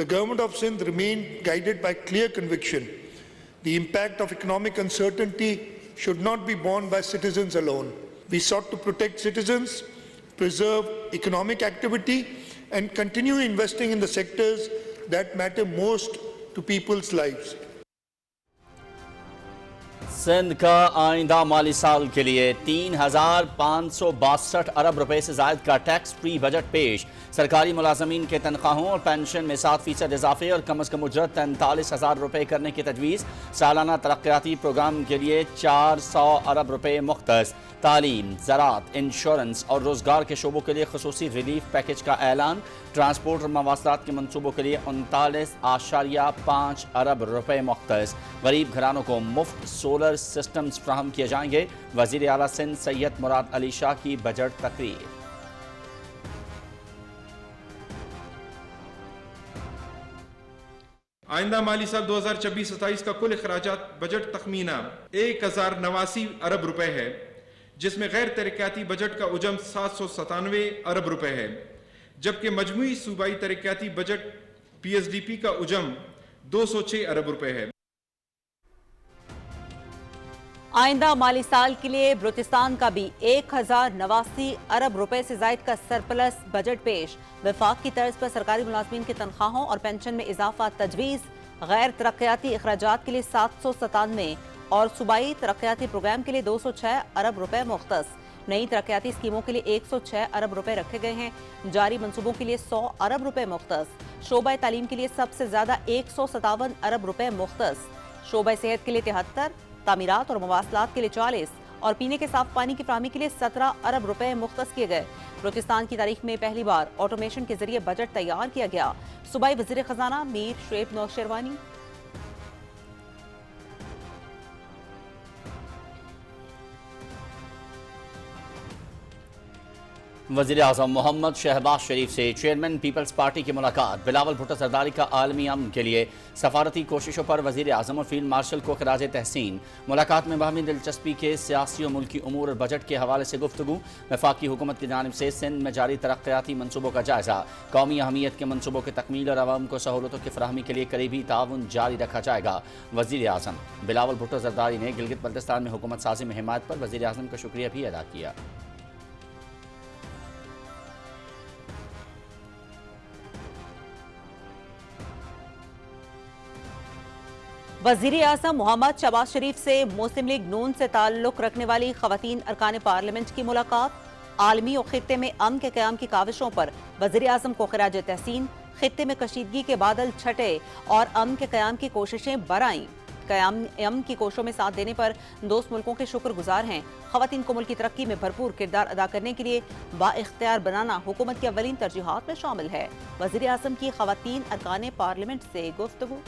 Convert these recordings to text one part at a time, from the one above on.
The government of Sindh remained guided by clear conviction. The impact of economic uncertainty should not be borne by citizens alone. We sought to protect citizens, preserve economic activity, and continue investing in the sectors that matter most to people's lives. Sindh का आइंदा माली साल के लिए 3,562 अरब रुपए से जायद का tax free budget पेश। सरकारी मुलाजमीन के तनख्वाहों और पेंशन में 7% इजाफे और कम अज़ कम उजरत 43,000 रुपए करने की तजवीज़। सालाना तरक्याती प्रोग्राम के लिए 400 अरब रुपए मुख्तस। तालीम, ज़राअत, इंश्योरेंस और रोज़गार के शोबों के लिए खसूसी रिलीफ पैकेज का ऐलान। ट्रांसपोर्ट और मवासलात के मनसूबों के लिए 39.5 अरब रुपए मुख्तस। गरीब घरानों को मुफ्त सोलर सिस्टम्स फ्राहम किए जाएंगे। वज़ीर आला सिंध सैयद मुराद अली शाह की बजट तकरीर। आइंदा माली साल 2026-27 का कुल अखराजात बजट तखमीना 1089 अरब रुपए है, जिसमें गैर तरक्याती बजट का उजम 797 अरब रुपए है, जबकि मजमूई सूबाई तरक्याती बजट PSDP का उजम 206 अरब रुपए है। आइंदा माली साल के लिए बलूचिस्तान का भी 1089 अरब रुपए से जायद का सरप्लस बजट पेश। वफाक की तर्ज पर सरकारी मुलाजमीन की तनख्वाहों और पेंशन में इजाफा तजवीज़। गैर तरक्याती अखराजात के लिए 797 और सूबाई तरक्याती प्रोग्राम के लिए 206 अरब रुपए मुख्तस। नई तरक्याती स्कीमों के लिए 106 अरब रुपए रखे गए हैं। जारी मंसूबों के लिए 100 अरब रुपए मुख्तस। शोबा तालीम के लिए सबसे ज्यादा 157 अरब रुपए मुख्तस। शोबा सेहत के लिए 73, तामीरात और मवासलात के लिए 40 और पीने के साफ पानी की फराहमी के लिए 17 अरब रुपए मुख्तस किए गए। बलूचिस्तान की तारीख में पहली बार ऑटोमेशन के जरिए बजट तैयार किया गया। सूबाई वज़ीर खजाना मीर शुएब नौशेरवानी। वज़ीर आज़म मोहम्मद शहबाज शरीफ से चेयरमैन पीपल्स पार्टी की मुलाकात। बिलावल भुट्टो सरदारी का आलमी अमन के लिए सफारती कोशिशों पर वज़ीर आज़म और फील्ड मार्शल को खराज तहसीन। मुलाकात में बाहमी दिलचस्पी के सियासी और मुल्की उमूर और बजट के हवाले से गुफ्तगू। वफाकी हुकूमत की जानिब से सिंध में जारी तरक्याती मनसूबों का जायजा। कौमी अहमियत के मनसूबों की तकमील और आवाम को सहूलतों की फराहमी के लिए करीबी ताउन जारी रखा जाएगा। वज़ीर आज़म बिलावल भुट्टो सरदारी ने गिलगित बल्तिस्तान में हुकूमत साजी में हिमायत पर वज़ीर आज़म का शुक्रिया भी अदा किया। वज़ीर आज़म मोहम्मद शहबाज शरीफ से मुस्लिम लीग नून से ताल्लुक रखने वाली खवातीन अरकान पार्लियामेंट की मुलाकात। आलमी और खित्ते में अमन के क़याम की काविशों पर वज़ीर आज़म को खराज तहसीन। खित्ते में कशीदगी के बादल छटे और अमन के क़याम की कोशिशें बरआईं। अमन की कोशिशों में साथ देने पर दोस्त मुल्कों के शुक्रगुजार हैं। खवातीन को मुल्क की तरक्की में भरपूर किरदार अदा करने के लिए बाइख्तियार बनाना हुकूमत की अव्वलीन तरजीहात में शामिल है। वज़ीर आज़म की खवातीन अरकान पार्लियामेंट से गुफ्तगू।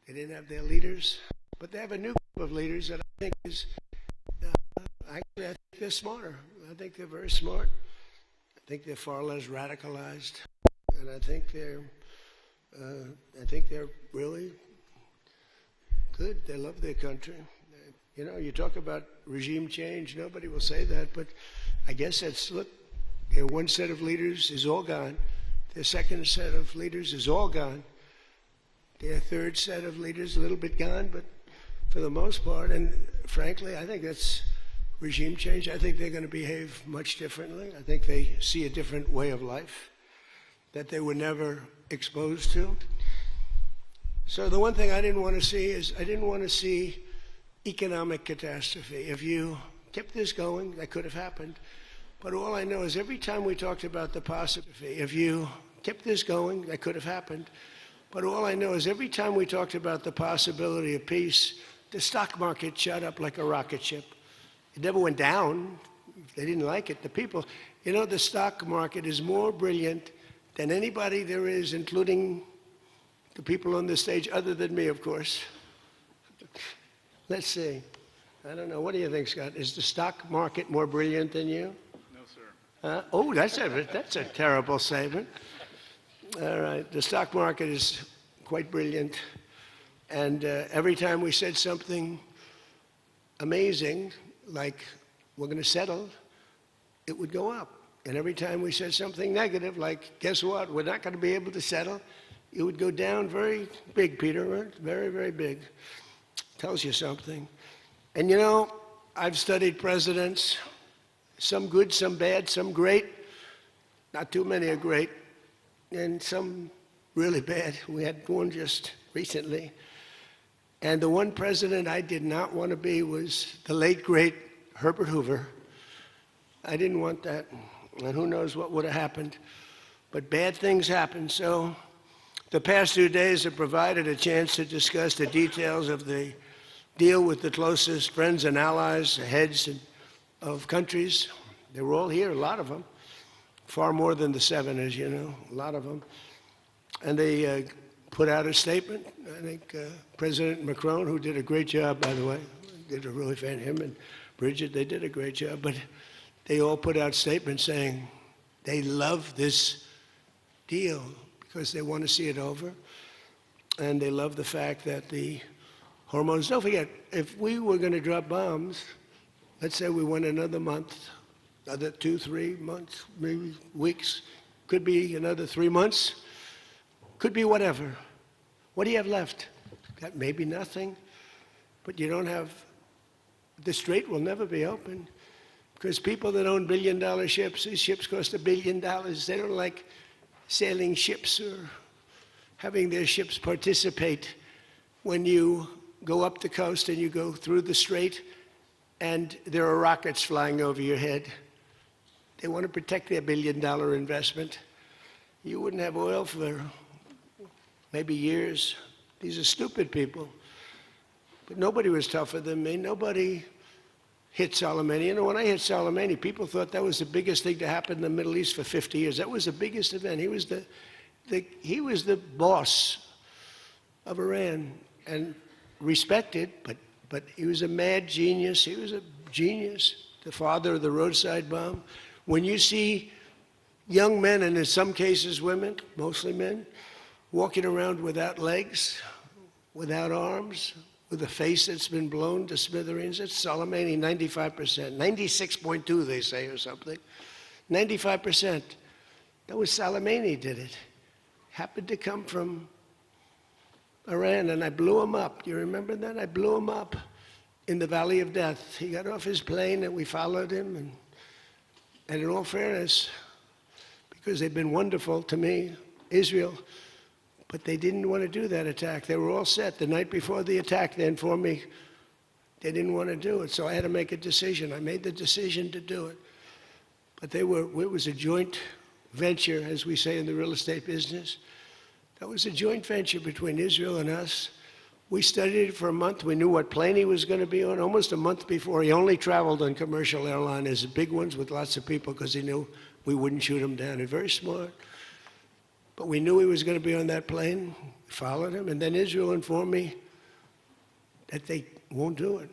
They didn't have their leaders, but they have a new group of leaders that I think is, actually, I think they're smarter. I think they're very smart. I think they're far less radicalized, and I think they're really good. They love their country. You know, you talk about regime change. Nobody will say that, but I guess that's, look, their one set of leaders is all gone. Their second set of leaders is all gone. Their third set of leaders a little bit gone, but for the most part, and frankly, I think that's regime change. I think they're going to behave much differently. I think they see a different way of life that they were never exposed to. So the one thing I didn't want to see is I didn't want to see economic catastrophe. If you kept this going, that could have happened. But all I know is every time we talked about the possibility, if you kept this going, that could have happened. But all I know is every time we talked about the possibility of peace, the stock market shot up like a rocket ship. It never went down. They didn't like it. The people, you know, the stock market is more brilliant than anybody there is, including the people on the stage, other than me, of course. Let's see. I don't know. What do you think, Scott? Is the stock market more brilliant than you? No, sir. Oh, that's a terrible statement. All right. The stock market is quite brilliant. And every time we said something amazing, like we're going to settle, it would go up. And every time we said something negative, like, guess what, we're not going to be able to settle, it would go down very big, Peter, right? Very, very big. Tells you something. And you know, I've studied presidents, some good, some bad, some great. Not too many are great, and some really bad. We had one just recently. And the one president I did not want to be was the late, great Herbert Hoover. I didn't want that, and who knows what would have happened. But bad things happen, so the past 2 days have provided a chance to discuss the details of the deal with the closest friends and allies, heads of countries. They were all here, a lot of them. Far more than the 7, as you know, a lot of them. And they put out a statement. I think President Macron, who did a great job, by the way, did a really fan, him and Bridget, they did a great job. But they all put out statements saying they love this deal because they want to see it over. And they love the fact that the hormones, don't forget, if we were going to drop bombs, let's say we went another month, another 2, 3 months, maybe weeks, could be another 3 months, could be whatever. What do you have left? Got maybe nothing, but you don't have, the strait will never be open because people that own billion-dollar ships, these ships cost $1 billion. They don't like sailing ships or having their ships participate when you go up the coast and you go through the strait and there are rockets flying over your head. They want to protect their $1 billion investment. You wouldn't have oil for maybe years. These are stupid people. But nobody was tougher than me. Nobody hit Soleimani. You know, when I hit Soleimani, people thought that was the biggest thing to happen in the Middle East for 50 years. That was the biggest event. He was the boss of Iran and respected, but he was a mad genius. He was a genius, the father of the roadside bomb. When you see young men, and in some cases women, mostly men, walking around without legs, without arms, with a face that's been blown to smithereens, it's Soleimani, 95%, 96.2 they say or something, 95%. That was Soleimani did it. Happened to come from Iran, and I blew him up. You remember that? I blew him up in the Valley of Death. He got off his plane and we followed him, and in all fairness, because they've been wonderful to me, Israel, but they didn't want to do that attack. They were all set the night before the attack. They informed me they didn't want to do it, so I had to make a decision. I made the decision to do it. But it was a joint venture, as we say in the real estate business. That was a joint venture between Israel and us. We studied it for a month. We knew what plane he was going to be on almost a month before. He only traveled on commercial airliners, big ones with lots of people, because he knew we wouldn't shoot him down. He's very smart. But we knew he was going to be on that plane. We followed him. And then Israel informed me that they won't do it.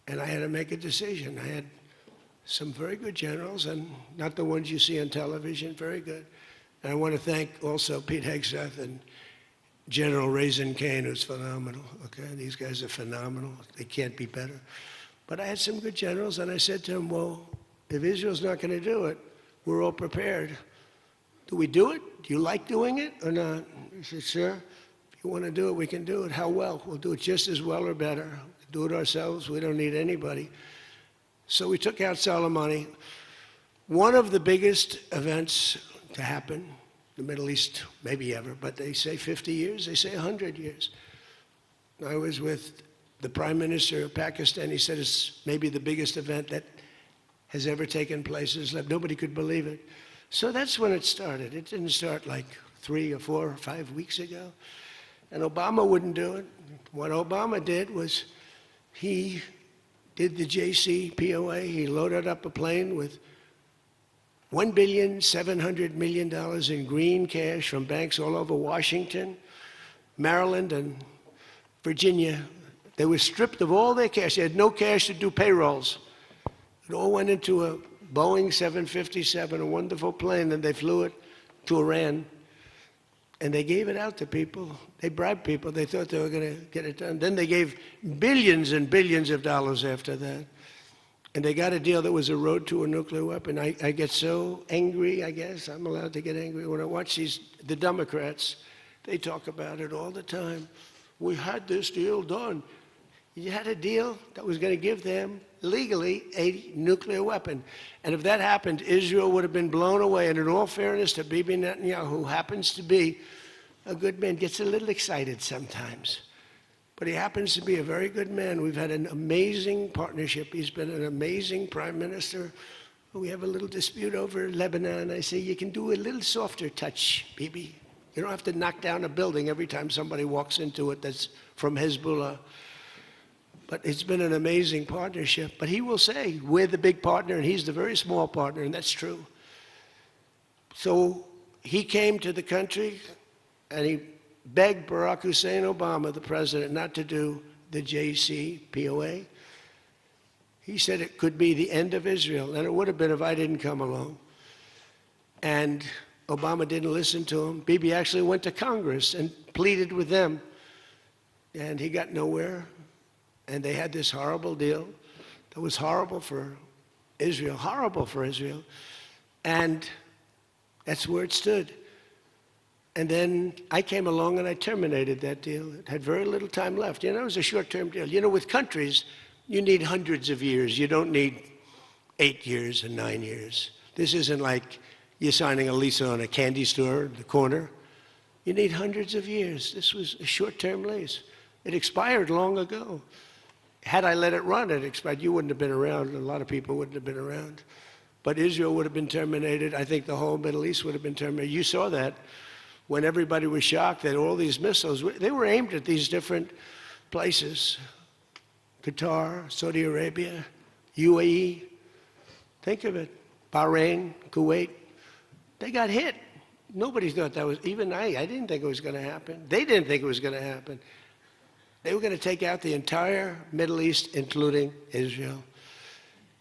And I had to make a decision. I had some very good generals, and not the ones you see on television, very good. And I want to thank also Pete Hegseth and General Raisin Kane, who's phenomenal. Okay, these guys are phenomenal. They can't be better. But I had some good generals, and I said to them, well, if Israel's not going to do it, we're all prepared. Do we do it? Do you like doing it or not? He said, sir, if you want to do it, we can do it. How well? We'll do it just as well or better. Do it ourselves. We don't need anybody. So we took out Soleimani. One of the biggest events to happen, the Middle East, maybe ever, but they say 50 years, they say 100 years. I was with the Prime Minister of Pakistan. He said it's maybe the biggest event that has ever taken place. Nobody could believe it. So that's when it started. It didn't start like 3 or 4 or 5 weeks ago. And Obama wouldn't do it. What Obama did was he did the JCPOA. He loaded up a plane with $1.7 billion in green cash from banks all over Washington, Maryland, and Virginia. They were stripped of all their cash. They had no cash to do payrolls. It all went into a Boeing 757, a wonderful plane, and they flew it to Iran. And they gave it out to people. They bribed people. They thought they were going to get it done. Then they gave billions and billions of dollars after that. And they got a deal that was a road to a nuclear weapon. I get so angry, I guess. I'm allowed to get angry. When I watch the Democrats, they talk about it all the time. We had this deal done. You had a deal that was going to give them, legally, a nuclear weapon. And if that happened, Israel would have been blown away. And in all fairness to Bibi Netanyahu, who happens to be a good man, gets a little excited sometimes. But he happens to be a very good man. We've had an amazing partnership. He's been an amazing prime minister. We have a little dispute over Lebanon. I say, you can do a little softer touch, Bibi. You don't have to knock down a building every time somebody walks into it that's from Hezbollah. But it's been an amazing partnership. But he will say, we're the big partner, and he's the very small partner, and that's true. So he came to the country, and he begged Barack Hussein Obama, the president, not to do the JCPOA. He said it could be the end of Israel, and it would have been if I didn't come along. And Obama didn't listen to him. Bibi actually went to Congress and pleaded with them, and he got nowhere. And they had this horrible deal that was horrible for Israel, and that's where it stood. And then I came along and I terminated that deal. It had very little time left. You know, it was a short-term deal. You know, with countries, you need hundreds of years. You don't need 8 years and 9 years. This isn't like you're signing a lease on a candy store in the corner. You need hundreds of years. This was a short-term lease. It expired long ago. Had I let it run, it expired. You wouldn't have been around. A lot of people wouldn't have been around. But Israel would have been terminated. I think the whole Middle East would have been terminated. You saw that when everybody was shocked that all these missiles, they were aimed at these different places. Qatar, Saudi Arabia, UAE. Think of it. Bahrain, Kuwait. They got hit. Nobody thought that was, even I didn't think it was going to happen. They didn't think it was going to happen. They were going to take out the entire Middle East, including Israel.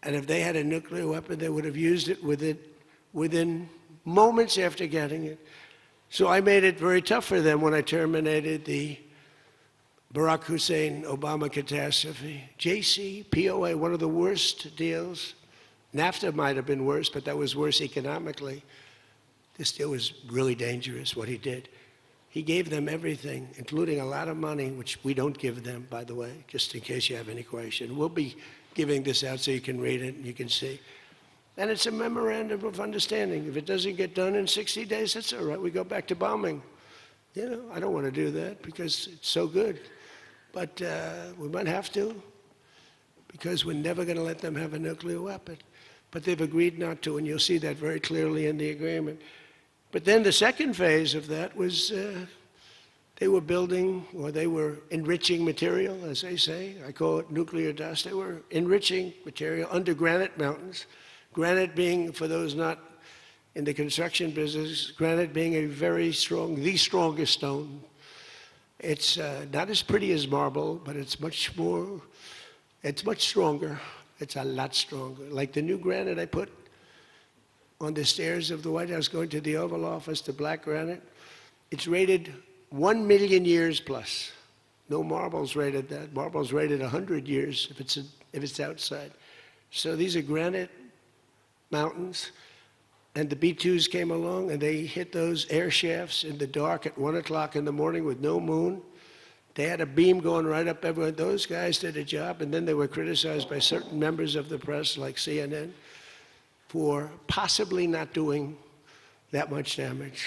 And if they had a nuclear weapon, they would have used it within moments after getting it. So I made it very tough for them when I terminated the Barack Hussein Obama catastrophe. JCPOA, one of the worst deals. NAFTA might have been worse, but that was worse economically. This deal was really dangerous, what he did. He gave them everything, including a lot of money, which we don't give them, by the way, just in case you have any question. We'll be giving this out so you can read it and you can see. And it's a memorandum of understanding. If it doesn't get done in 60 days, that's all right. We go back to bombing. You know, I don't want to do that because it's so good. But we might have to because we're never going to let them have a nuclear weapon. But they've agreed not to, and you'll see that very clearly in the agreement. But then the second phase of that was they were building, or they were enriching material, as they say. I call it nuclear dust. They were enriching material under granite mountains. Granite being, for those not in the construction business, granite being a very strong, the strongest stone. It's not as pretty as marble, but it's much stronger. It's a lot stronger. Like the new granite I put on the stairs of the White House going to the Oval Office, the black granite, it's rated 1 million years plus. No marble's rated that. Marble's rated 100 years if it's outside. So these are granite mountains, and the B-2s came along and they hit those air shafts in the dark at 1 o'clock in the morning with no moon. They had a beam going right up everywhere. Those guys did a job, and then they were criticized by certain members of the press, like CNN, for possibly not doing that much damage.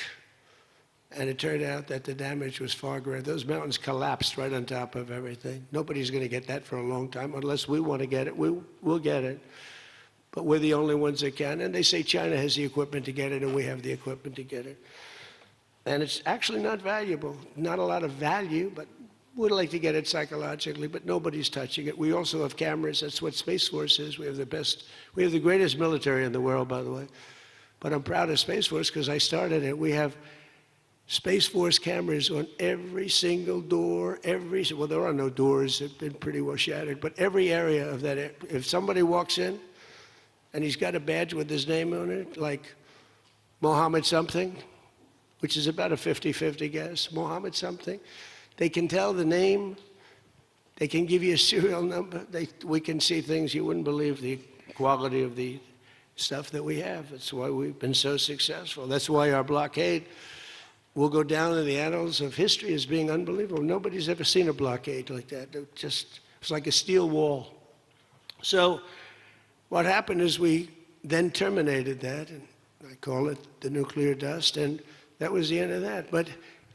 And it turned out that the damage was far greater. Those mountains collapsed right on top of everything. Nobody's going to get that for a long time. Unless we want to get it, we'll get it. But we're the only ones that can. And they say China has the equipment to get it, and we have the equipment to get it. And it's actually not valuable. Not a lot of value, but we'd like to get it psychologically, but nobody's touching it. We also have cameras. That's what Space Force is. We have the greatest military in the world, by the way. But I'm proud of Space Force because I started it. We have Space Force cameras on every single door, well, there are no doors. They've been pretty well shattered. But every area of that, if somebody walks in and he's got a badge with his name on it, like Mohammed something, which is about a 50-50 guess, Mohammed something. They can tell the name. They can give you a serial number. We can see things you wouldn't believe, the quality of the stuff that we have. That's why we've been so successful. That's why our blockade will go down in the annals of history as being unbelievable. Nobody's ever seen a blockade like that. It's like a steel wall. So what happened is we then terminated that, and I call it the nuclear dust, and that was the end of that. But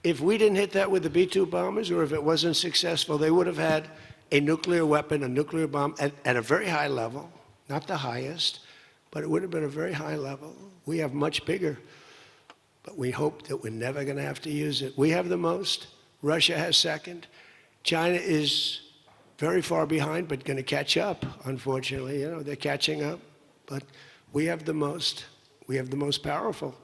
if we didn't hit that with the B-2 bombers, or if it wasn't successful, they would have had a nuclear weapon, a nuclear bomb at a very high level, not the highest, but it would have been a very high level. We have much bigger, but we hope that we're never going to have to use it. We have the most. Russia has second. China is very far behind, but going to catch up, unfortunately. You know, they're catching up, but we have the most. We have the most powerful,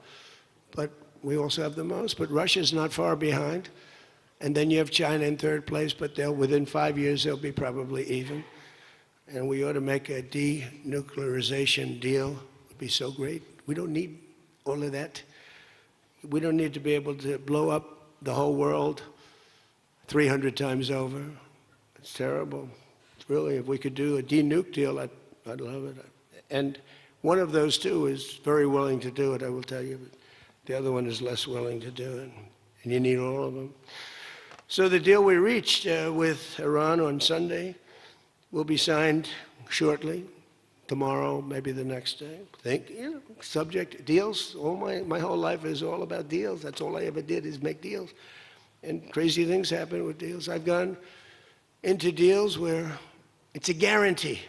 but we also have the most. But Russia's not far behind. And then you have China in third place, but within 5 years, they'll be probably even. And we ought to make a denuclearization deal. It would be so great. We don't need all of that. We don't need to be able to blow up the whole world 300 times over. It's terrible. It's really, if we could do a denuke deal, I'd love it. And one of those two is very willing to do it, I will tell you. But the other one is less willing to do it. And you need all of them. So the deal we reached with Iran on Sunday will be signed shortly, tomorrow, maybe the next day. Subject deals. My whole life is all about deals. That's all I ever did is make deals. And crazy things happen with deals. I've gone into deals where it's a guarantee.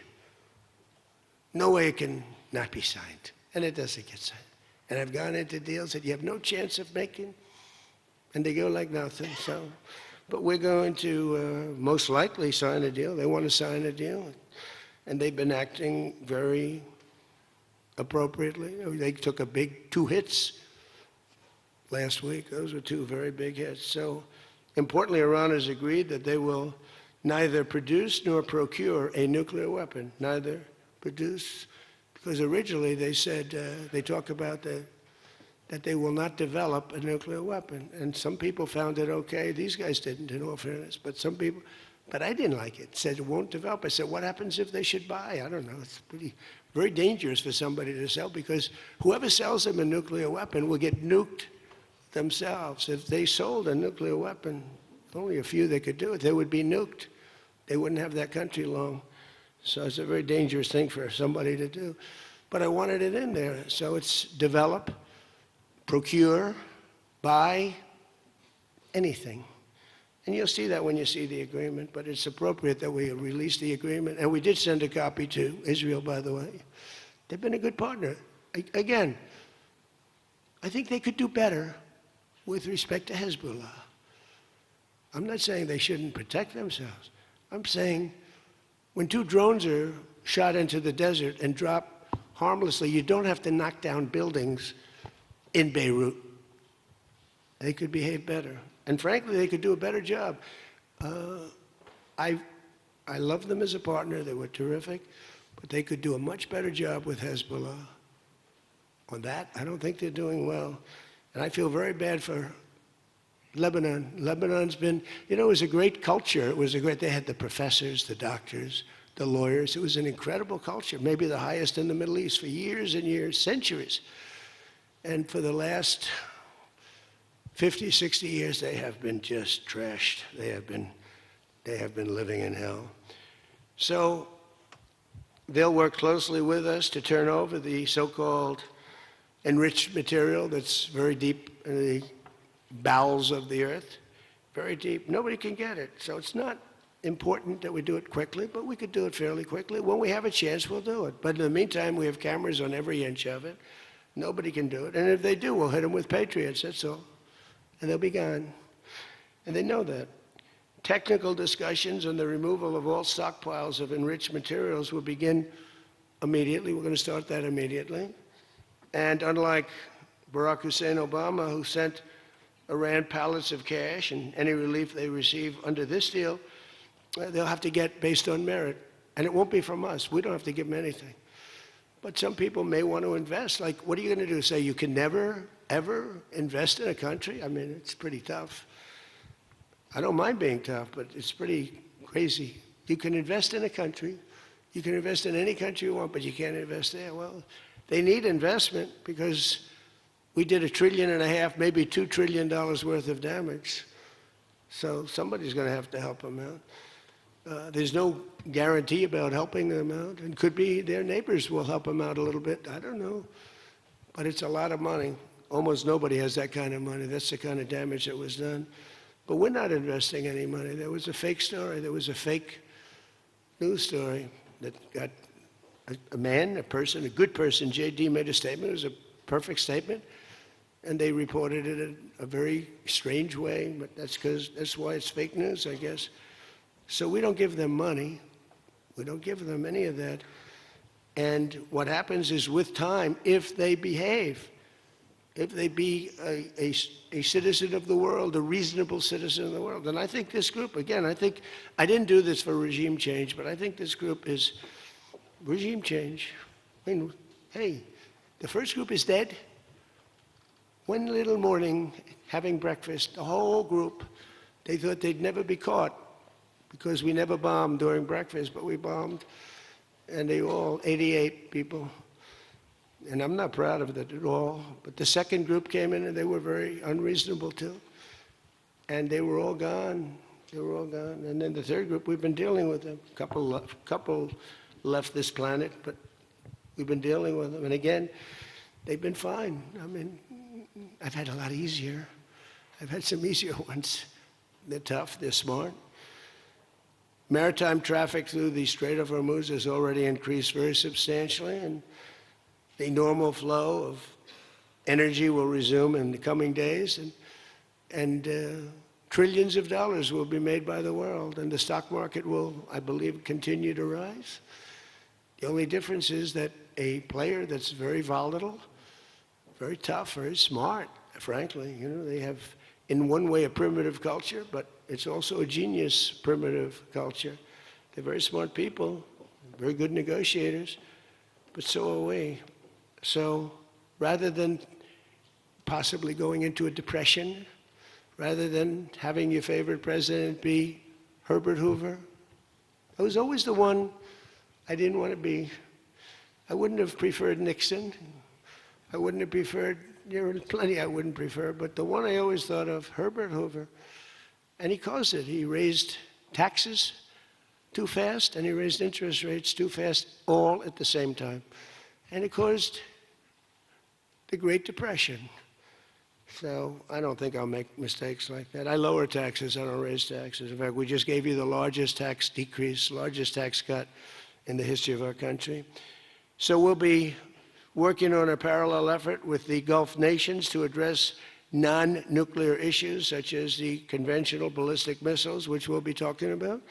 No way it can not be signed. And it doesn't get signed. And I've gone into deals that you have no chance of making, and they go like nothing. So, but we're going to most likely sign a deal. They want to sign a deal. And they've been acting very appropriately. They took a big 2 hits last week. Those were 2 very big hits. So importantly, Iran has agreed that they will neither produce nor procure a nuclear weapon. Neither produce, because originally they said, they talk about that they will not develop a nuclear weapon. And some people found it okay. These guys didn't, in all fairness. But some people, but I didn't like it. Said it won't develop. I said, what happens if they should buy? I don't know. It's very dangerous for somebody to sell, because whoever sells them a nuclear weapon will get nuked themselves. If they sold a nuclear weapon, only a few that could do it, they would be nuked. They wouldn't have that country long. So it's a very dangerous thing for somebody to do. But I wanted it in there. So it's develop, procure, buy, anything. And you'll see that when you see the agreement, but it's appropriate that we release the agreement. And we did send a copy to Israel, by the way. They've been a good partner. Again, I think they could do better with respect to Hezbollah. I'm not saying they shouldn't protect themselves. I'm saying when 2 drones are shot into the desert and drop harmlessly, you don't have to knock down buildings in Beirut. They could behave better. And frankly, they could do a better job. I love them as a partner. They were terrific. But they could do a much better job with Hezbollah. On that, I don't think they're doing well. And I feel very bad for Lebanon. Lebanon's been, it was a great culture. They had the professors, the doctors, the lawyers. It was an incredible culture, maybe the highest in the Middle East for years and years, centuries. And for the last 50, 60 years, they have been just trashed. They have been living in hell. So they'll work closely with us to turn over the so-called enriched material that's very deep in the bowels of the earth, very deep. Nobody can get it. So it's not important that we do it quickly, but we could do it fairly quickly. When we have a chance, we'll do it. But in the meantime, we have cameras on every inch of it. Nobody can do it. And if they do, we'll hit them with Patriots, that's all. And they'll be gone. And they know that. Technical discussions on the removal of all stockpiles of enriched materials will begin immediately. We're going to start that immediately. And unlike Barack Hussein Obama, who sent Iran pallets of cash, and any relief they receive under this deal, they'll have to get based on merit. And it won't be from us. We don't have to give them anything. But some people may want to invest. Like, what are you going to do? Say you can never ever invest in a country? I mean, it's pretty tough. I don't mind being tough, but it's pretty crazy. You can invest in a country. You can invest in any country you want, but you can't invest there. Well, they need investment because we did $1.5 trillion, maybe $2 trillion worth of damage. So somebody's going to have to help them out. There's no guarantee about helping them out. And could be their neighbors will help them out a little bit. I don't know. But it's a lot of money. Almost nobody has that kind of money. That's the kind of damage that was done. But we're not investing any money. There was a fake story. There was a fake news story that got a man, a person, a good person. J.D. made a statement. It was a perfect statement. And they reported it in a very strange way. But that's why it's fake news, I guess. So we don't give them money. We don't give them any of that. And what happens is with time, if they behave, if they be a citizen of the world, a reasonable citizen of the world. And I think this group, again, I didn't do this for regime change, but I think this group is regime change. I mean, hey, the first group is dead. One little morning, having breakfast, the whole group, they thought they'd never be caught because we never bombed during breakfast, but we bombed. And they all, 88 people. And I'm not proud of that at all. But the second group came in and they were very unreasonable too. And they were all gone. They were all gone. And then the third group, we've been dealing with them. Couple left this planet, but we've been dealing with them. And again, they've been fine. I mean, I've had a lot easier. I've had some easier ones. They're tough, they're smart. Maritime traffic through the Strait of Hormuz has already increased very substantially, and the normal flow of energy will resume in the coming days, and trillions of dollars will be made by the world, and the stock market will, I believe, continue to rise. The only difference is that a player that's very volatile, very tough, very smart, frankly, they have, in one way, a primitive culture, but it's also a genius primitive culture. They're very smart people, very good negotiators, but so are we. So rather than possibly going into a depression, rather than having your favorite president be Herbert Hoover, I was always the one I didn't want to be. I wouldn't have preferred Nixon. I wouldn't have preferred, there are plenty I wouldn't prefer, but the one I always thought of, Herbert Hoover. And he caused it. He raised taxes too fast, and he raised interest rates too fast, all at the same time. And it caused the Great Depression. So I don't think I'll make mistakes like that. I lower taxes, I don't raise taxes. In fact, we just gave you the largest tax decrease, largest tax cut in the history of our country. So we'll be working on a parallel effort with the Gulf nations to address non-nuclear issues such as the conventional ballistic missiles, which we'll be talking about,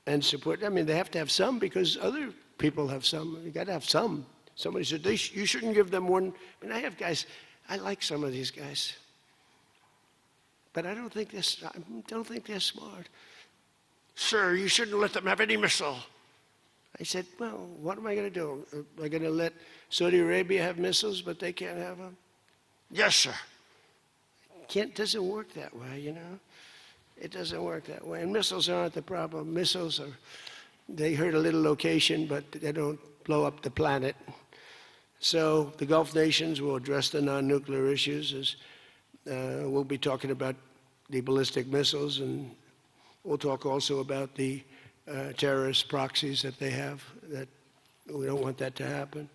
and support. I mean, they have to have some because other people have some. You got to have some. Somebody said, you shouldn't give them one. I mean, I have guys, I like some of these guys, but I don't think they're smart. Sir, you shouldn't let them have any missile. I said, well, what am I going to do? Am I going to let Saudi Arabia have missiles, but they can't have them? Yes, sir. Doesn't work that way, It doesn't work that way. And missiles aren't the problem. Missiles they hurt a little location, but they don't blow up the planet. So the Gulf nations will address the non-nuclear issues. As we'll be talking about the ballistic missiles, and we'll talk also about the terrorist proxies that they have, that we don't want that to happen.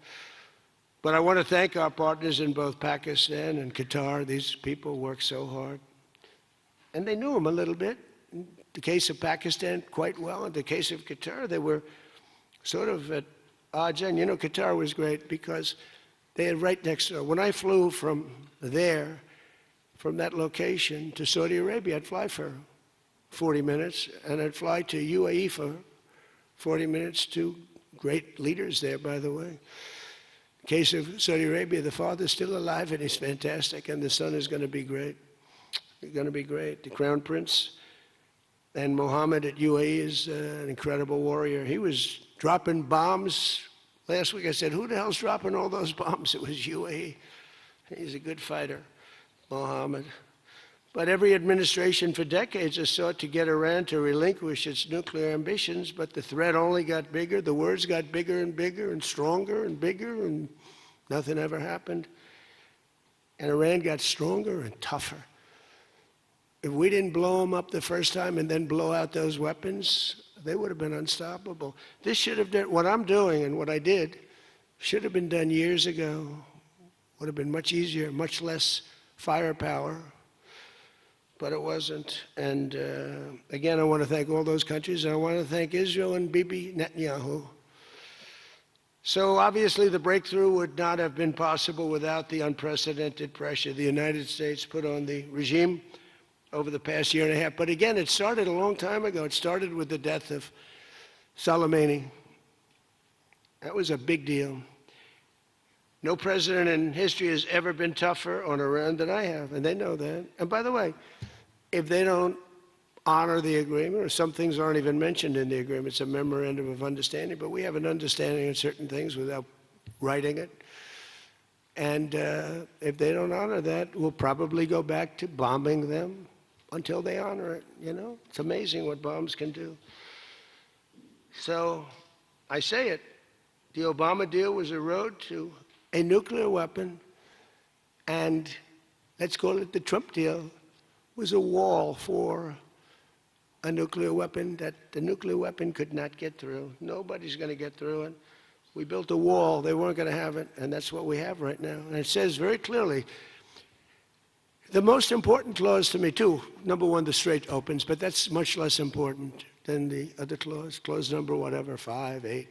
But I want to thank our partners in both Pakistan and Qatar. These people work so hard. And they knew them a little bit. In the case of Pakistan, quite well. In the case of Qatar, they were sort of at odds. And Qatar was great because they had right next door. When I flew from there, from that location to Saudi Arabia, I'd fly for 40 minutes, and I'd fly to UAE for 40 minutes, to great leaders there, by the way. In the case of Saudi Arabia, the father's still alive, and he's fantastic, and the son is going to be great. He's going to be great. The Crown Prince and Mohammed at UAE is an incredible warrior. He was dropping bombs. Last week I said, who the hell's dropping all those bombs? It was UAE. He's a good fighter, Mohammed. But every administration for decades has sought to get Iran to relinquish its nuclear ambitions, but the threat only got bigger. The words got bigger and bigger and stronger and bigger, and nothing ever happened. And Iran got stronger and tougher. If we didn't blow them up the first time and then blow out those weapons, they would have been unstoppable. This should have done, what I'm doing and what I did, should have been done years ago. Would have been much easier, much less firepower. But it wasn't. And again, I want to thank all those countries, and I want to thank Israel and Bibi Netanyahu. So obviously the breakthrough would not have been possible without the unprecedented pressure the United States put on the regime over the past year and a half. But again, it started a long time ago. It started with the death of Soleimani. That was a big deal. No president in history has ever been tougher on Iran than I have, and they know that. And by the way, if they don't honor the agreement, or some things aren't even mentioned in the agreement, it's a memorandum of understanding, but we have an understanding of certain things without writing it. And if they don't honor that, we'll probably go back to bombing them until they honor it, you know? It's amazing what bombs can do. So I say it, the Obama deal was a road to a nuclear weapon, and let's call it the Trump deal, was a wall for a nuclear weapon that the nuclear weapon could not get through. Nobody's going to get through it. We built a wall. They weren't going to have it, and that's what we have right now. And it says very clearly, the most important clause to me, too, number one, the Strait opens, but that's much less important than the other clause. Clause number whatever, 5, 8,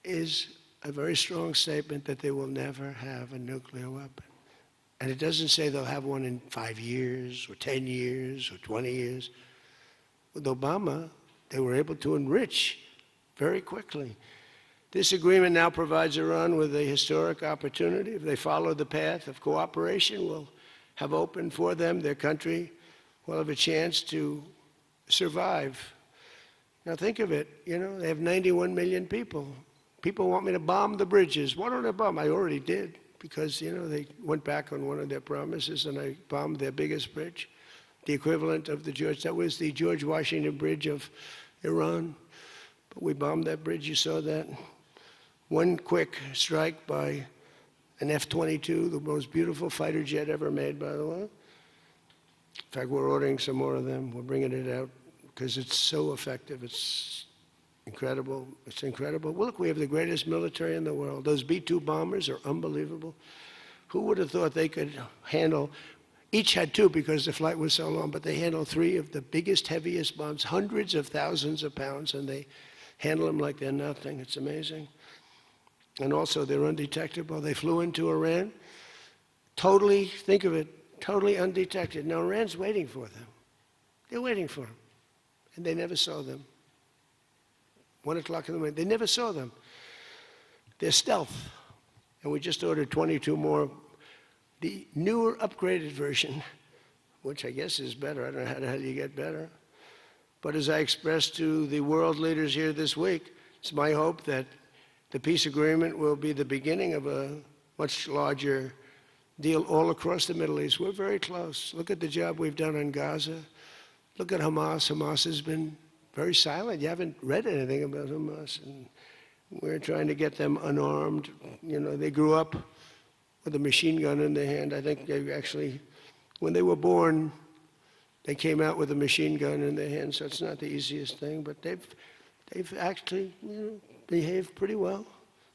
is a very strong statement that they will never have a nuclear weapon. And it doesn't say they'll have one in 5 years or 10 years or 20 years. With Obama, they were able to enrich very quickly. This agreement now provides Iran with a historic opportunity. If they follow the path of cooperation, will have opened for them, their country will have a chance to survive. Now think of it, you know, they have 91 million people. People want me to bomb the bridges. Why don't I bomb? I already did, because, you know, they went back on one of their promises and I bombed their biggest bridge, the equivalent of that was the George Washington Bridge of Iran. But we bombed that bridge, you saw that. One quick strike by an F-22, the most beautiful fighter jet ever made, by the way. In fact, we're ordering some more of them. We're bringing it out because it's so effective. It's incredible. It's incredible. Well, look, we have the greatest military in the world. Those B-2 bombers are unbelievable. Who would have thought they could handle, each had 2 because the flight was so long, but they handled 3 of the biggest, heaviest bombs, hundreds of thousands of pounds, and they handle them like they're nothing. It's amazing. And also, they're undetectable. They flew into Iran, totally, think of it, totally undetected. Now, Iran's waiting for them. They're waiting for them. And they never saw them. 1 o'clock in the morning, they never saw them. They're stealth. And we just ordered 22 more. The newer, upgraded version, which I guess is better. I don't know how the hell you get better. But as I expressed to the world leaders here this week, it's my hope that the peace agreement will be the beginning of a much larger deal all across the Middle East. We're very close. Look at the job we've done on Gaza. Look at Hamas. Hamas has been very silent. You haven't read anything about Hamas. And we're trying to get them unarmed. You know, they grew up with a machine gun in their hand. I think they actually, when they were born, they came out with a machine gun in their hand, so it's not the easiest thing. But they've actually, you know, behaved pretty well,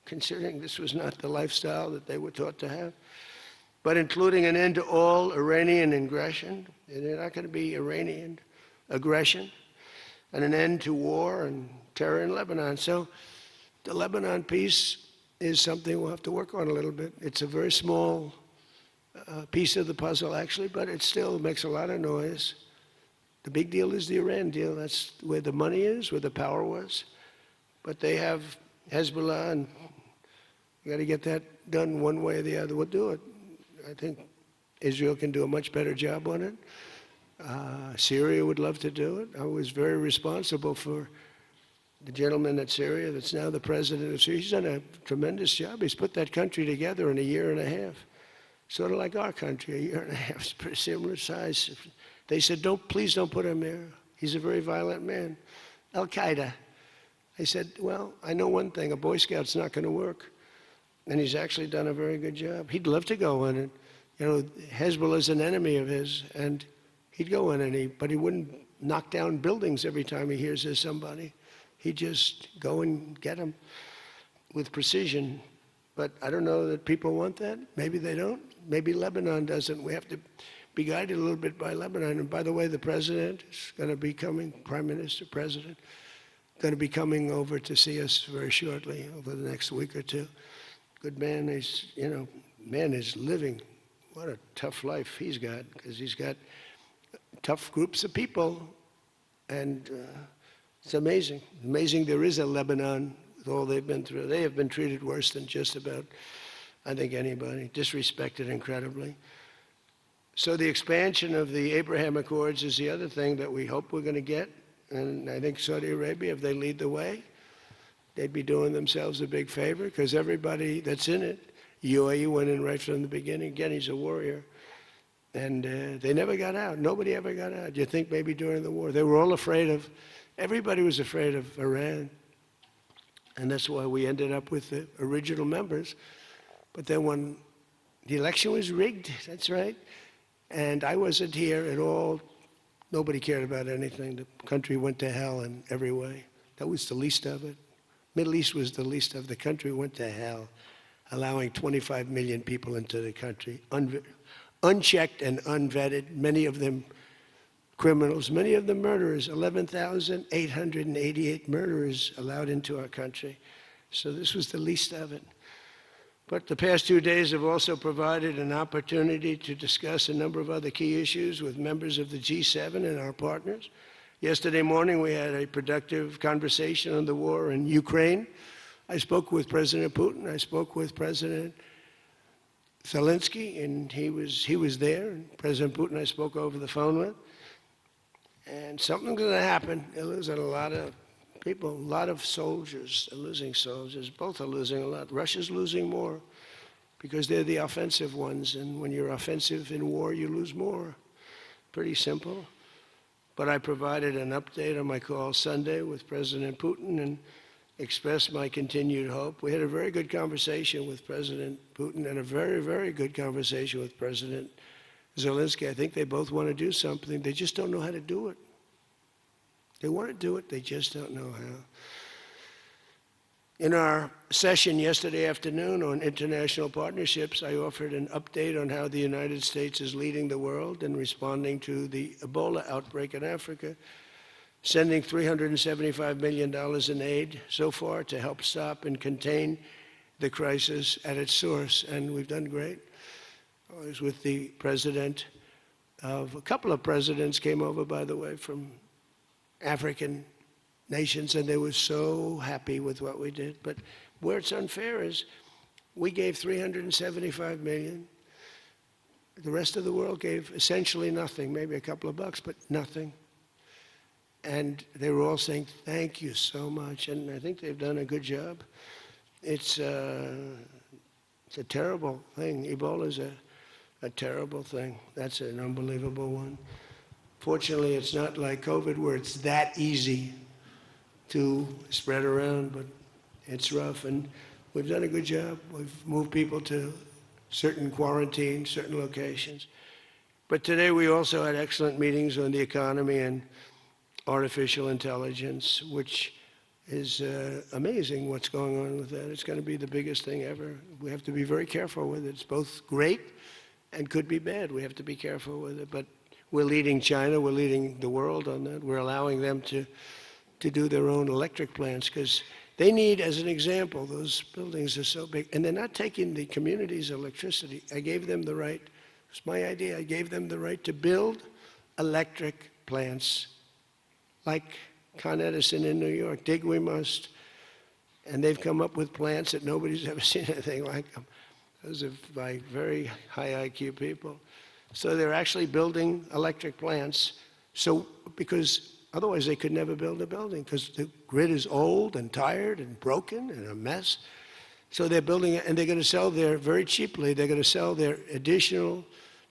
considering this was not the lifestyle that they were taught to have. But including an end to all Iranian aggression, and they're not going to be Iranian aggression, and an end to war and terror in Lebanon. So the Lebanon peace is something we'll have to work on a little bit. It's a very small piece of the puzzle, actually, but it still makes a lot of noise. The big deal is the Iran deal. That's where the money is, where the power was. But they have Hezbollah, and you got to get that done one way or the other. We'll do it. I think Israel can do a much better job on it. Syria would love to do it. I was very responsible for the gentleman at Syria that's now the president of Syria. He's done a tremendous job. He's put that country together in a year and a half. sort of like our country, a year and a half, it's pretty similar size. They said, please don't put him there. He's a very violent man. Al-Qaeda. I said, well, I know one thing, a Boy Scout's not going to work. And he's actually done a very good job. He'd love to go in and, Hezbollah's an enemy of his, and he'd go in but he wouldn't knock down buildings every time he hears there's somebody. He'd just go and get them with precision. But I don't know that people want that. Maybe they don't. Maybe Lebanon doesn't. We have to be guided a little bit by Lebanon. And by the way, the president is going to be coming, Prime Minister, President, going to be coming over to see us very shortly, over the next week or two. Good man. He's, man is living. What a tough life he's got, because he's got tough groups of people. And it's amazing. Amazing there is a Lebanon with all they've been through. They have been treated worse than just about, I think, anybody. Disrespected incredibly. So the expansion of the Abraham Accords is the other thing that we hope we're going to get. And I think Saudi Arabia, if they lead the way, they'd be doing themselves a big favor, because everybody that's in it, UAE went in right from the beginning. Again, he's a warrior. And they never got out. Nobody ever got out. You think maybe during the war. They were all afraid of, everybody was afraid of Iran. And that's why we ended up with the original members. But then when the election was rigged, that's right, and I wasn't here at all, nobody cared about anything. The country went to hell in every way. That was the least of it. Middle East was the least of the country went to hell, allowing 25 million people into the country, unchecked and unvetted, many of them criminals, many of them murderers, 11,888 murderers allowed into our country. So this was the least of it. But the past 2 days have also provided an opportunity to discuss a number of other key issues with members of the G7 and our partners. Yesterday morning, we had a productive conversation on the war in Ukraine. I spoke with President Putin. I spoke with President Zelensky, and he was there. And President Putin I spoke over the phone with. And something's going to happen. They're losing a lot of people, a lot of soldiers are losing soldiers. Both are losing a lot. Russia's losing more because they're the offensive ones. And when you're offensive in war, you lose more. Pretty simple. But I provided an update on my call Sunday with President Putin and expressed my continued hope. We had a very good conversation with President Putin and a very, very good conversation with President Zelensky. I think they both want to do something. They just don't know how to do it. They want to do it, they just don't know how. In our session yesterday afternoon on international partnerships, I offered an update on how the United States is leading the world in responding to the Ebola outbreak in Africa, sending $375 million in aid so far to help stop and contain the crisis at its source, and we've done great. I was with the president of, a couple of presidents came over, by the way, from African nations, and they were so happy with what we did. But where it's unfair is we gave $375 million. The rest of the world gave essentially nothing, maybe a couple of bucks, but nothing. And they were all saying, thank you so much. And I think they've done a good job. It's a terrible thing. Ebola is a terrible thing. That's an unbelievable one. Fortunately, it's not like COVID where it's that easy to spread around, but it's rough. And we've done a good job. We've moved people to certain quarantine, certain locations. But today we also had excellent meetings on the economy and artificial intelligence, which is amazing what's going on with that. It's going to be the biggest thing ever. We have to be very careful with it. It's both great and could be bad. We have to be careful with it. But we're leading China. We're leading the world on that. We're allowing them to do their own electric plants because they need, as an example, those buildings are so big. And they're not taking the community's electricity. I gave them the right. It's my idea. I gave them the right to build electric plants like Con Edison in New York. Dig we must. And they've come up with plants that nobody's ever seen anything like them. Those are by very high IQ people. So they're actually building electric plants. So, because otherwise they could never build a building because the grid is old and tired and broken and a mess. So they're building it, and they're going to sell very cheaply, they're going to sell their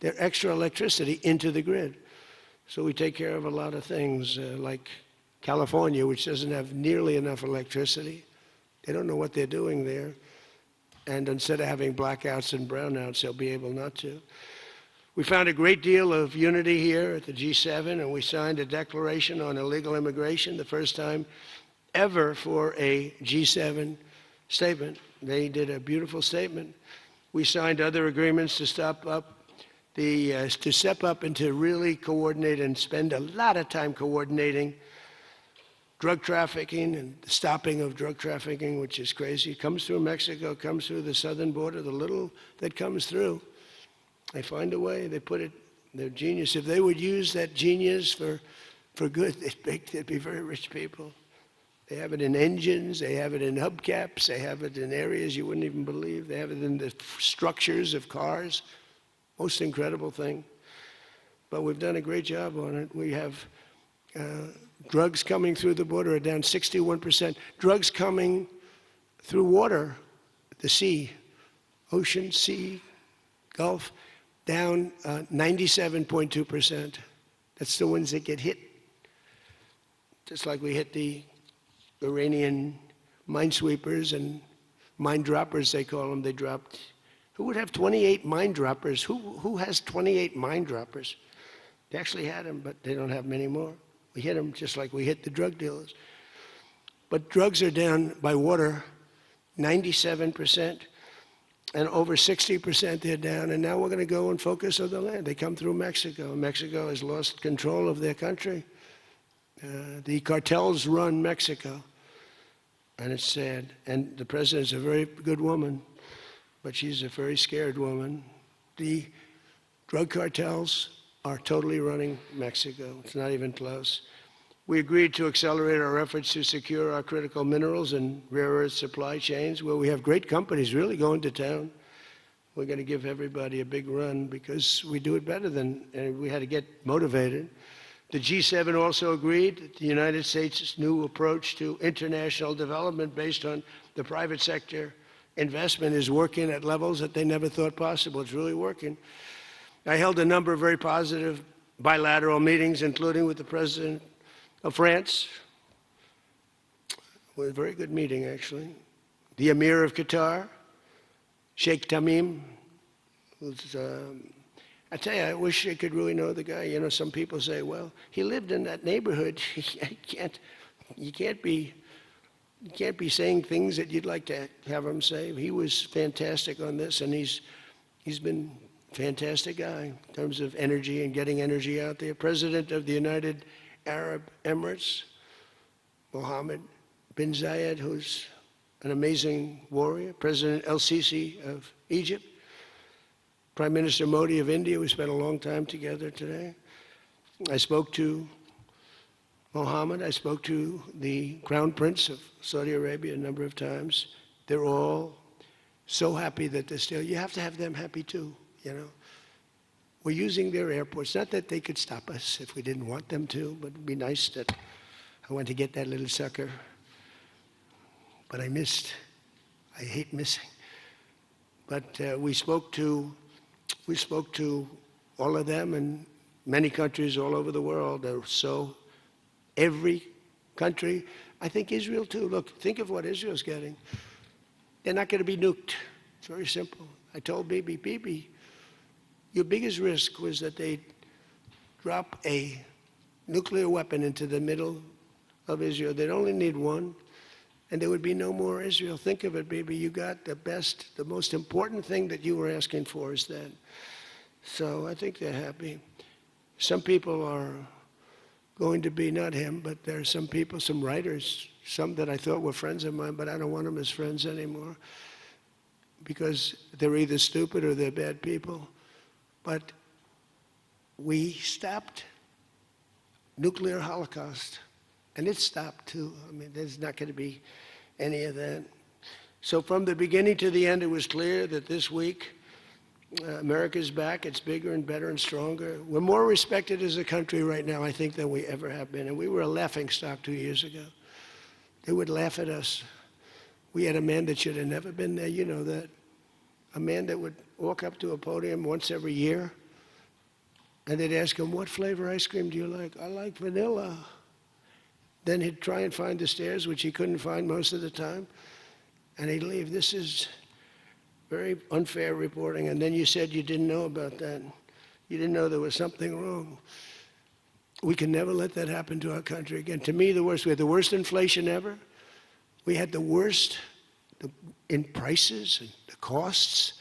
extra electricity into the grid. So we take care of a lot of things, like California, which doesn't have nearly enough electricity. They don't know what they're doing there. And instead of having blackouts and brownouts, they'll be able not to. We found a great deal of unity here at the G7, and we signed a declaration on illegal immigration, the first time ever for a G7 statement. They did a beautiful statement. We signed other agreements to step up and to really coordinate and spend a lot of time coordinating drug trafficking and the stopping of drug trafficking, which is crazy. It comes through Mexico, comes through the southern border, the little that comes through. They find a way, they put it, they're genius. If they would use that genius for good, they'd be very rich people. They have it in engines, they have it in hubcaps, they have it in areas you wouldn't even believe. They have it in the structures of cars. Most incredible thing. But we've done a great job on it. We have drugs coming through the border are down 61%. Drugs coming through water, the sea, ocean, sea, Gulf, down 97.2%. That's the ones that get hit. Just like we hit the Iranian minesweepers and mine droppers, they call them. They dropped. Who would have 28 mine droppers? Who has 28 mine droppers? They actually had them, but they don't have many more. We hit them just like we hit the drug dealers. But drugs are down by water 97%, and over 60% they're down. And now we're going to go and focus on the land. They come through Mexico. Mexico has lost control of their country. The cartels run Mexico, and it's sad. And the president's a very good woman, but she's a very scared woman. The drug cartels are totally running Mexico. It's not even close. We agreed to accelerate our efforts to secure our critical minerals and rare earth supply chains, where we have great companies really going to town. We're going to give everybody a big run because we do it better and we had to get motivated. The G7 also agreed that the United States' new approach to international development based on the private sector investment is working at levels that they never thought possible. It's really working. I held a number of very positive bilateral meetings, including with the President of France. It was a very good meeting, actually. The Emir of Qatar, Sheikh Tamim. I tell you, I wish I could really know the guy. You know, some people say, well, he lived in that neighborhood. You can't be saying things that you'd like to have him say. He was fantastic on this, and he's been a fantastic guy in terms of energy and getting energy out there. President of the United Arab Emirates, Mohammed bin Zayed, who's an amazing warrior. President El-Sisi of Egypt. Prime Minister Modi of India. We spent a long time together today. I spoke to Mohammed. I spoke to the Crown Prince of Saudi Arabia a number of times. They're all so happy that they're still. You have to have them happy too, you know. We're using their airports. Not that they could stop us if we didn't want them to, but it'd be nice that I went to get that little sucker. But I missed. I hate missing. But we spoke to all of them and many countries all over the world. So every country, I think Israel too. Look, think of what Israel's getting. They're not going to be nuked. It's very simple. I told Bibi, your biggest risk was that they'd drop a nuclear weapon into the middle of Israel. They'd only need one, and there would be no more Israel. Think of it, Bibi. You got the best, the most important thing that you were asking for is that. So I think they're happy. Some people are going to be, not him, but there are some people, some writers, some that I thought were friends of mine, but I don't want them as friends anymore because they're either stupid or they're bad people. But we stopped nuclear holocaust, and it stopped too. I mean, there's not going to be any of that. So from the beginning to the end, it was clear that this week, America's back. It's bigger and better and stronger. We're more respected as a country right now, I think, than we ever have been. And we were a laughingstock 2 years ago. They would laugh at us. We had a man that should have never been there, you know that. A man that would walk up to a podium once every year, and they'd ask him, what flavor ice cream do you like? I like vanilla. Then he'd try and find the stairs, which he couldn't find most of the time, and he'd leave. This is very unfair reporting. And then you said you didn't know about that. You didn't know there was something wrong. We can never let that happen to our country again. To me, the worst. We had the worst inflation ever. We had the worst in prices and the costs.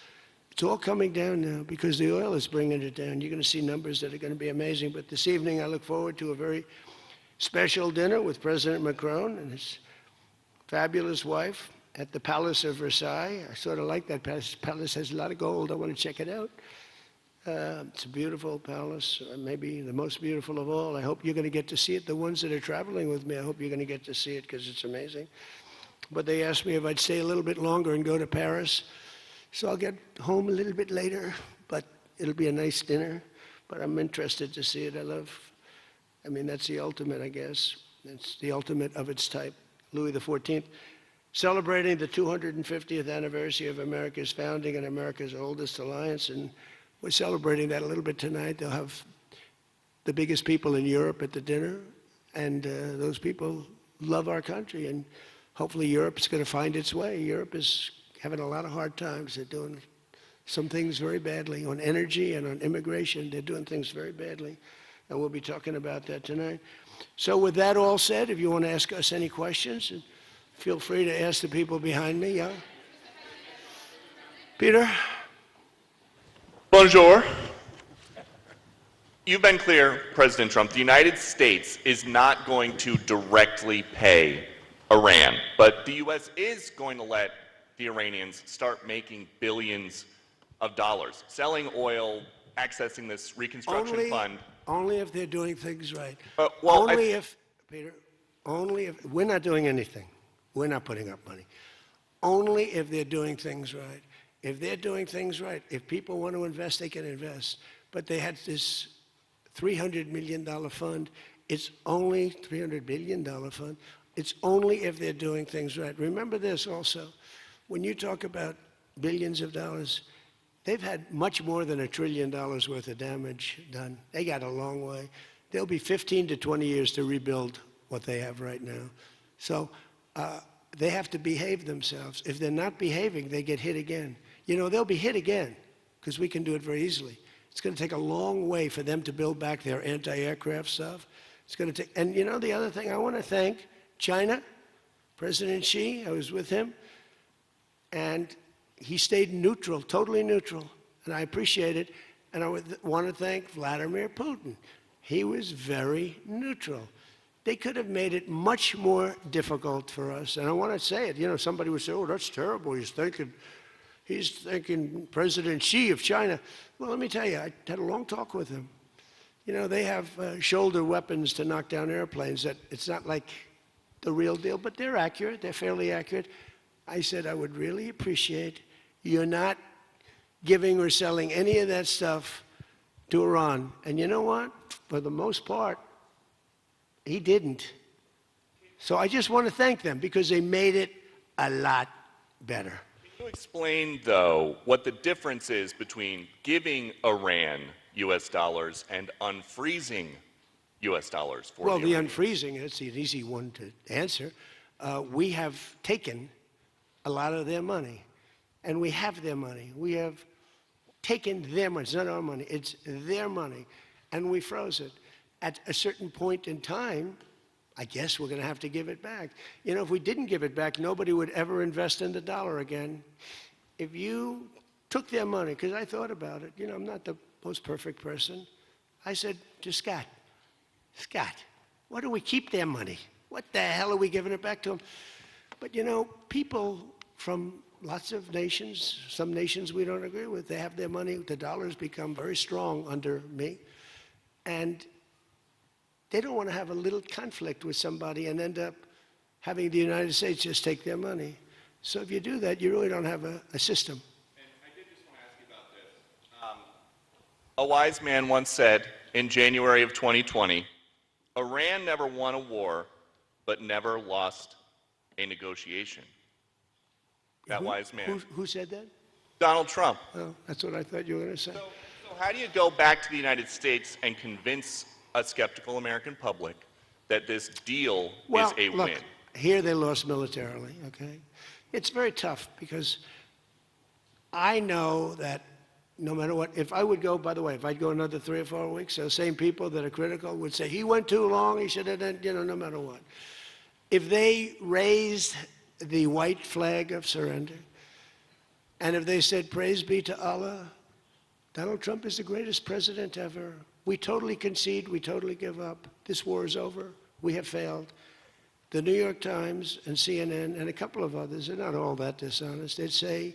It's all coming down now because the oil is bringing it down. You're going to see numbers that are going to be amazing. But this evening, I look forward to a very special dinner with President Macron and his fabulous wife at the Palace of Versailles. I sort of like that palace. The palace has a lot of gold. I want to check it out. It's a beautiful palace, maybe the most beautiful of all. I hope you're going to get to see it. The ones that are traveling with me, I hope you're going to get to see it because it's amazing. But they asked me if I'd stay a little bit longer and go to Paris. So I'll get home a little bit later, but it'll be a nice dinner. But I'm interested to see it. I mean, that's the ultimate, I guess. It's the ultimate of its type. Louis XIV, celebrating the 250th anniversary of America's founding and America's oldest alliance. And we're celebrating that a little bit tonight. They'll have the biggest people in Europe at the dinner. And those people love our country. And hopefully Europe's going to find its way. Europe is having a lot of hard times. They're doing some things very badly on energy and on immigration. They're doing things very badly. And we'll be talking about that tonight. So with that all said, if you want to ask us any questions, feel free to ask the people behind me. Yeah? Peter? Bonjour. You've been clear, President Trump, the United States is not going to directly pay Iran, but the U.S. is going to let the Iranians start making billions of dollars, selling oil, accessing this reconstruction fund. Only if they're doing things right. Well, Peter, only if, we're not doing anything. We're not putting up money. Only if they're doing things right. If they're doing things right, if people want to invest, they can invest. But they had this $300 million fund. It's only $300 billion fund. It's only if they're doing things right. Remember this also. When you talk about billions of dollars, they've had much more than $1 trillion worth of damage done. They got a long way. There'll be 15 to 20 years to rebuild what they have right now. So they have to behave themselves. If they're not behaving, they get hit again. You know, they'll be hit again because we can do it very easily. It's going to take a long way for them to build back their anti-aircraft stuff. It's going to take, and you know, the other thing, I want to thank China, President Xi. I was with him, and he stayed neutral, totally neutral, and I appreciate it. And I want to thank Vladimir Putin. He was very neutral. They could have made it much more difficult for us. And I want to say it. You know, somebody would say, "Oh, that's terrible. He's thinking President Xi of China." Well, let me tell you, I had a long talk with him. You know, they have shoulder weapons to knock down airplanes. That it's not like the real deal, but they're accurate. They're fairly accurate. I said, I would really appreciate you're not giving or selling any of that stuff to Iran. And you know what? For the most part, he didn't. So I just want to thank them because they made it a lot better. Can you explain, though, what the difference is between giving Iran U.S. dollars and unfreezing U.S. dollars for well, the Iranians? unfreezing, it's an easy one to answer. We have taken a lot of their money, and we have their money. We have taken their money. It's not our money. It's their money, and we froze it. At a certain point in time, I guess we're going to have to give it back. You know, if we didn't give it back, nobody would ever invest in the dollar again. If you took their money, because I thought about it, you know, I'm not the most perfect person. I said to Scott, why do we keep their money? What the hell are we giving it back to them? But you know, people from lots of nations, some nations we don't agree with, they have their money. The dollar's become very strong under me. And they don't want to have a little conflict with somebody and end up having the United States just take their money. So if you do that, you really don't have a system. And I did just want to ask you about this. A wise man once said in January of 2020, Iran never won a war, but never lost a negotiation. that wise man. Who said that? Donald Trump. Oh, that's what I thought you were going to say. So how do you go back to the United States and convince a skeptical American public that this deal is a look, win? Here they lost militarily, okay? It's very tough because I know that no matter what, if I would go, by the way, if I'd go another 3 or 4 weeks, those same people that are critical would say, he went too long, he should have done, no matter what. If they raised the white flag of surrender, and if they said, praise be to Allah, Donald Trump is the greatest president ever. We totally concede, we totally give up. This war is over, we have failed. The New York Times and CNN and a couple of others, they're not all that dishonest, they'd say,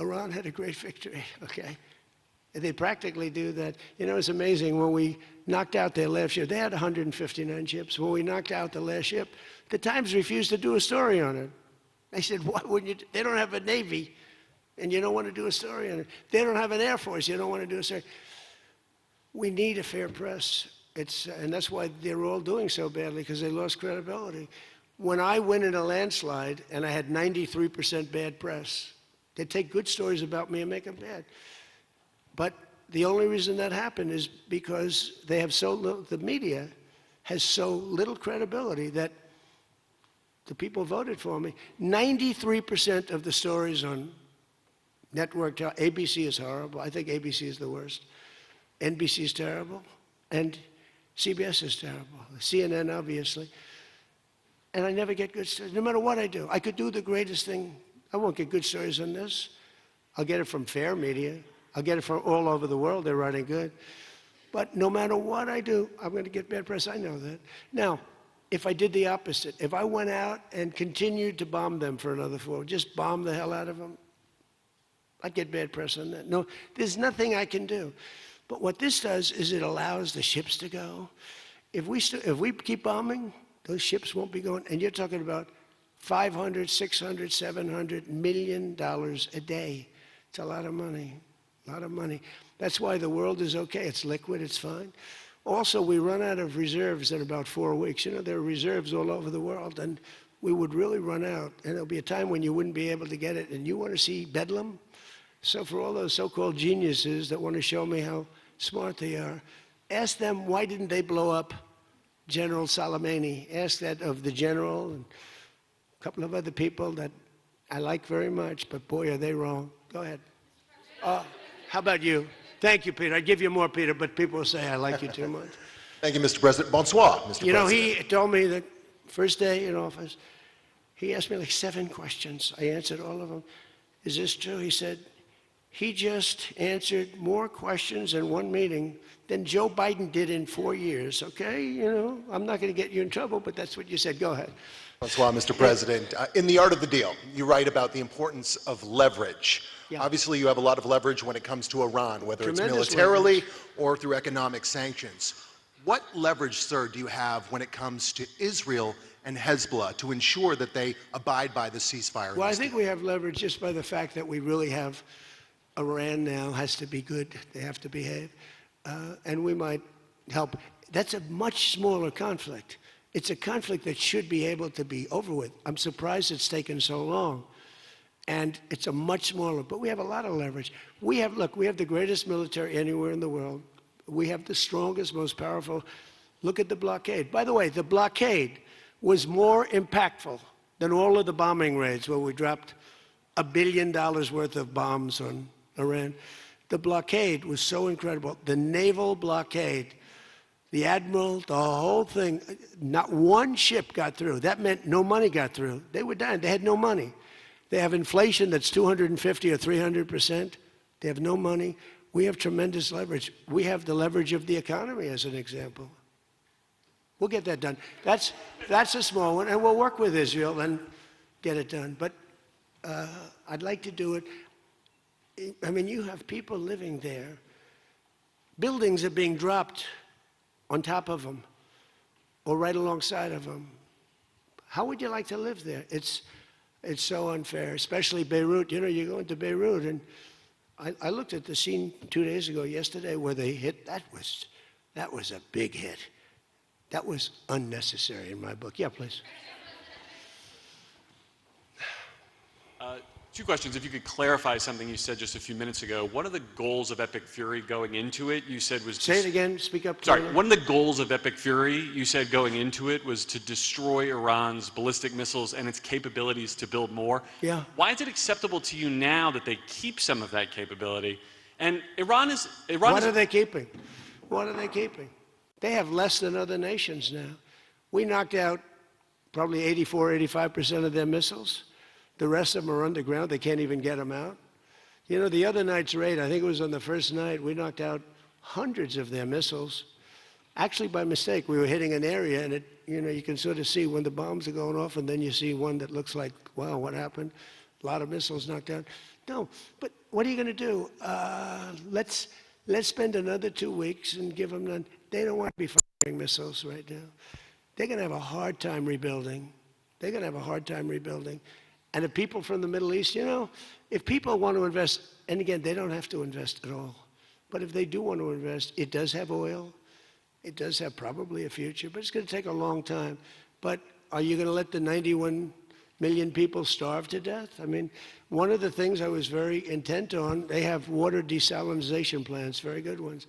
Iran had a great victory, okay? And they practically do that. It's amazing. When we knocked out their last ship, they had 159 ships. When we knocked out the last ship, the Times refused to do a story on it. They said, why wouldn't you? They don't have a Navy, and you don't want to do a story on it. They don't have an Air Force, you don't want to do a story. We need a fair press. And that's why they're all doing so badly, because they lost credibility. When I win in a landslide, and I had 93% bad press, they take good stories about me and make them bad. But the only reason that happened is because they have so little, the media has so little credibility that the people voted for me. 93% of the stories on network, ABC is horrible. I think ABC is the worst. NBC is terrible. And CBS is terrible. CNN, obviously. And I never get good stories, no matter what I do. I could do the greatest thing. I won't get good stories on this. I'll get it from fair media. I'll get it from all over the world. They're writing good. But no matter what I do, I'm going to get bad press. I know that. Now, if I did the opposite, if I went out and continued to bomb them for another 4, just bomb the hell out of them, I'd get bad press on that. No, there's nothing I can do. But what this does is it allows the ships to go. If we keep bombing, those ships won't be going. And you're talking about $500, $600, $700 million a day. It's a lot of money, a lot of money. That's why the world is okay. It's liquid, it's fine. Also, we run out of reserves in about 4 weeks. There are reserves all over the world, and we would really run out. And there'll be a time when you wouldn't be able to get it. And you want to see bedlam? So for all those so-called geniuses that want to show me how smart they are, ask them why didn't they blow up General Soleimani? Ask that of the general and a couple of other people that I like very much, but boy, are they wrong. Go ahead. How about you? Thank you, Peter. I'd give you more, Peter, but people will say I like you too much. Thank you, Mr. President. Bonsoir, Mr. President. He told me that first day in office, he asked me like 7 questions. I answered all of them. Is this true? He said, he just answered more questions in one meeting than Joe Biden did in 4 years, okay? I'm not going to get you in trouble, but that's what you said. Go ahead. Bonsoir, Mr. President. In The Art of the Deal, you write about the importance of leverage. Yeah. Obviously, you have a lot of leverage when it comes to Iran, whether Tremendous it's militarily leverage. or through economic sanctions. What leverage, sir, do you have when it comes to Israel and Hezbollah to ensure that they abide by the ceasefire? Well, I think we have leverage just by the fact that we really have Iran now has to be good. They have to behave. And we might help. That's a much smaller conflict. It's a conflict that should be able to be over with. I'm surprised it's taken so long. And it's a much smaller, but we have a lot of leverage. We have the greatest military anywhere in the world. We have the strongest, most powerful. Look at the blockade. By the way, the blockade was more impactful than all of the bombing raids where we dropped $1 billion worth of bombs on Iran. The blockade was so incredible. The naval blockade, the admiral, the whole thing, not one ship got through. That meant no money got through. They were dying. They had no money. They have inflation that's 250 or 300%. They have no money. We have tremendous leverage. We have the leverage of the economy as an example. We'll get that done. That's a small one, and we'll work with Israel and get it done. But I'd like to do it. I mean, you have people living there. Buildings are being dropped on top of them or right alongside of them. How would you like to live there? It's so unfair, especially Beirut. You go into Beirut, and I looked at the scene 2 days ago, yesterday, where they hit. That was a big hit. That was unnecessary in my book. Yeah, please. Two questions. If you could clarify something you said just a few minutes ago. One of the goals of Epic Fury going into it, you said was... Say it again. Speak up. Sorry. Taylor. One of the goals of Epic Fury, you said going into it, was to destroy Iran's ballistic missiles and its capabilities to build more. Yeah. Why is it acceptable to you now that they keep some of that capability? And Iran is... What are they keeping? What are they keeping? They have less than other nations now. We knocked out probably 85% of their missiles. The rest of them are underground. They can't even get them out. You know, the other night's raid, I think it was on the first night, we knocked out hundreds of their missiles. Actually, by mistake, we were hitting an area, and you can sort of see when the bombs are going off, and then you see one that looks like, wow, what happened? A lot of missiles knocked out. No, but what are you going to do? Let's spend another 2 weeks and give them none. They don't want to be firing missiles right now. They're going to have a hard time rebuilding. They're going to have a hard time rebuilding. And the people from the Middle East, if people want to invest, and again, they don't have to invest at all, but if they do want to invest, it does have oil. It does have probably a future, but it's going to take a long time. But are you going to let the 91 million people starve to death? I mean, one of the things I was very intent on, they have water desalinization plants, very good ones.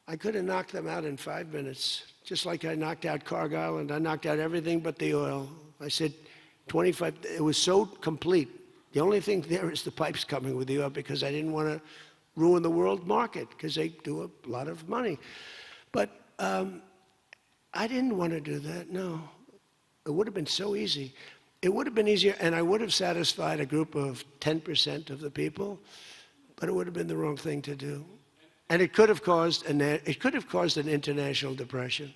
I could have knocked them out in 5 minutes, just like I knocked out Cargill, and I knocked out everything but the oil. I said, 25, it was so complete. The only thing there is the pipes coming with the oil because I didn't want to ruin the world market because they do a lot of money. But I didn't want to do that, no. It would have been so easy. It would have been easier, and I would have satisfied a group of 10% of the people, but it would have been the wrong thing to do. And it could have caused an international depression.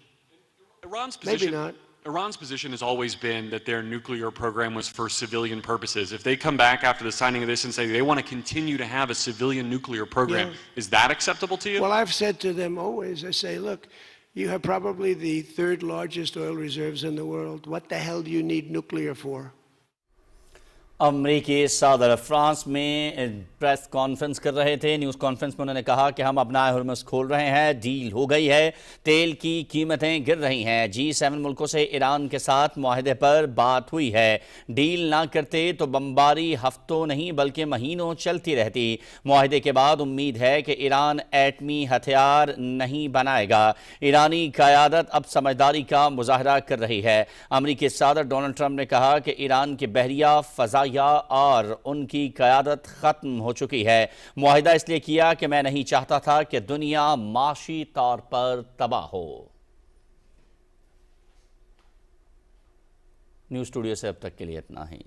Iran's position, Maybe not. Iran's position has always been that their nuclear program was for civilian purposes. If they come back after the signing of this and say they want to continue to have a civilian nuclear program, is that acceptable to you? Well, I've said to them always, I say, look, you have probably the 3rd largest oil reserves in the world. What the hell do you need nuclear for? अमरीकी सदर France में press conference कर रहे थे। News conference में उन्होंने कहा कि हम अपना हुर्मुज़ खोल रहे हैं, डील हो गई है, तेल की कीमतें गिर रही हैं। G7 मुल्कों से ईरान के साथ मुआहदे पर बात हुई है। डील ना करते तो बमबारी हफ्तों नहीं बल्कि महीनों चलती रहती। मुआहदे के बाद उम्मीद है कि ईरान एटमी हथियार नहीं बनाएगा। ईरानी क़यादत अब समझदारी का मुजाहरा कर रही है। अमरीकी सदर डोनाल्ड ट्रंप ने कहा कि ईरान के बहरिया फ़ज़ाइया और उनकी क़यादत ख़त्म हो चुकी है। मुआहिदा इसलिए किया कि मैं नहीं चाहता था कि दुनिया माशी तौर पर तबाह हो। न्यूज़ स्टूडियो से अब तक के लिए इतना ही।